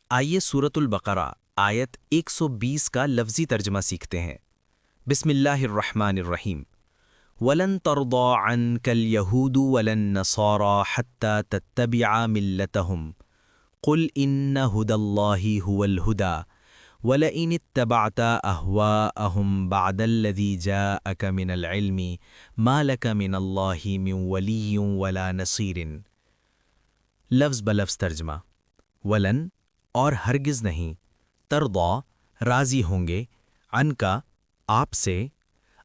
آئیے سورۃ البقرہ آیت 120 کا لفظی ترجمہ سیکھتے ہیں۔ بسم اللہ الرحمن الرحیم۔ وَلَن تَرْضَىٰ عَنْكَ الْيَهُودُ وَلَا النَّصَارَىٰ حَتَّىٰ تَتَّبِعَ مِلَّتَهُمْ قُلْ إِنَّ هُدَى اللَّهِ هُوَ الْهُدَىٰ وَلَئِنِ اتَّبَعْتَ أَهْوَاءَهُمْ بَعْدَ الَّذِي جَاءَكَ مِنَ الْعِلْمِ مَا لَكَ مِنَ اللَّهِ مِن وَلِيٍّ وَلَا نَصِيرٍ۔ لفظ بلفظ ترجمہ۔ ولن اور ہرگز نہیں، ترضا راضی ہوں گے، عنکا آپ سے،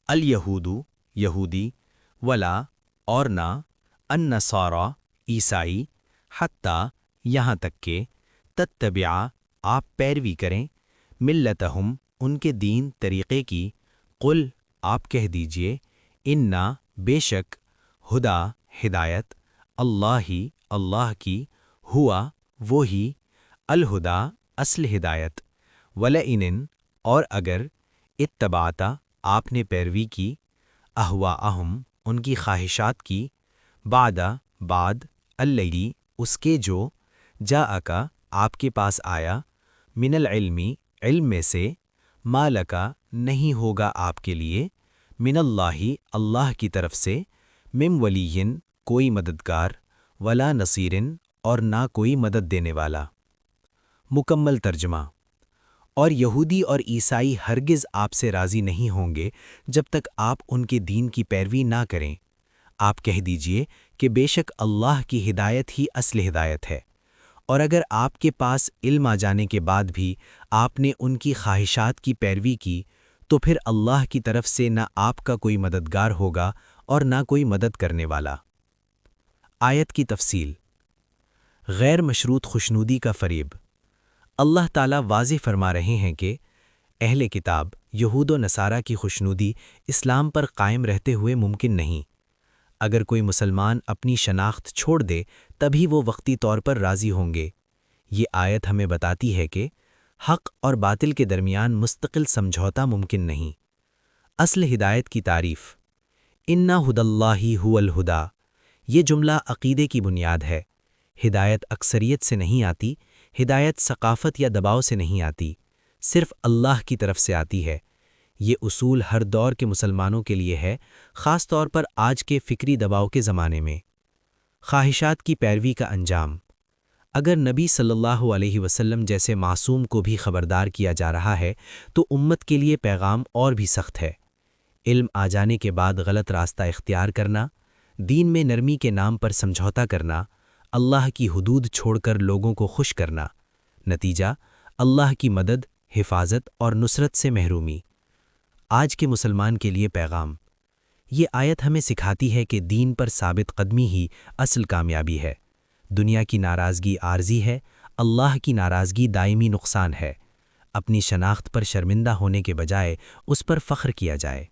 الیہود یہودی، ولا اور نہ، النصارا عیسائی، حتیٰ یہاں تک کہ تتبع آپ پیروی کریں، ملتہم ان کے دین طریقے کی، قل آپ کہہ دیجئے، انا بے شک، ہدا ہدایت، اللہ کی، ہوا وہی، الہدا اصل ہدایت، ولئن اور اگر، اتبعتا آپ نے پیروی کی، اہواءہم ان کی خواہشات کی، بعد الذی اس کے جو، جاءکا آپ کے پاس آیا، من العلمی علم میں سے، ما لکا نہیں ہوگا آپ کے لیے، من اللہ کی طرف سے، من ولی کوئی مددگار، ولا نصیر اور نہ کوئی مدد دینے والا۔ مکمل ترجمہ۔ اور یہودی اور عیسائی ہرگز آپ سے راضی نہیں ہوں گے جب تک آپ ان کے دین کی پیروی نہ کریں۔ آپ کہہ دیجئے کہ بے شک اللہ کی ہدایت ہی اصل ہدایت ہے، اور اگر آپ کے پاس علم آ جانے کے بعد بھی آپ نے ان کی خواہشات کی پیروی کی تو پھر اللہ کی طرف سے نہ آپ کا کوئی مددگار ہوگا اور نہ کوئی مدد کرنے والا۔ آیت کی تفصیل۔ غیر مشروط خوشنودی کا فریب۔ اللہ تعالیٰ واضح فرما رہے ہیں کہ اہل کتاب یہود و نصارہ کی خوشنودی اسلام پر قائم رہتے ہوئے ممکن نہیں۔ اگر کوئی مسلمان اپنی شناخت چھوڑ دے تبھی وہ وقتی طور پر راضی ہوں گے۔ یہ آیت ہمیں بتاتی ہے کہ حق اور باطل کے درمیان مستقل سمجھوتا ممکن نہیں۔ اصل ہدایت کی تعریف۔ اِنَّ هُدَى اللَّهِ هُوَ الْهُدَىٰ یہ جملہ عقیدے کی بنیاد ہے۔ ہدایت اکثریت سے نہیں آتی، ہدایت ثقافت یا دباؤ سے نہیں آتی، صرف اللہ کی طرف سے آتی ہے۔ یہ اصول ہر دور کے مسلمانوں کے لیے ہے، خاص طور پر آج کے فکری دباؤ کے زمانے میں۔ خواہشات کی پیروی کا انجام۔ اگر نبی صلی اللہ علیہ وسلم جیسے معصوم کو بھی خبردار کیا جا رہا ہے تو امت کے لیے پیغام اور بھی سخت ہے۔ علم آ جانے کے بعد غلط راستہ اختیار کرنا، دین میں نرمی کے نام پر سمجھوتا کرنا، اللہ کی حدود چھوڑ کر لوگوں کو خوش کرنا، نتیجہ اللہ کی مدد، حفاظت اور نصرت سے محرومی۔ آج کے مسلمان کے لیے پیغام۔ یہ آیت ہمیں سکھاتی ہے کہ دین پر ثابت قدمی ہی اصل کامیابی ہے۔ دنیا کی ناراضگی عارضی ہے، اللہ کی ناراضگی دائمی نقصان ہے۔ اپنی شناخت پر شرمندہ ہونے کے بجائے اس پر فخر کیا جائے۔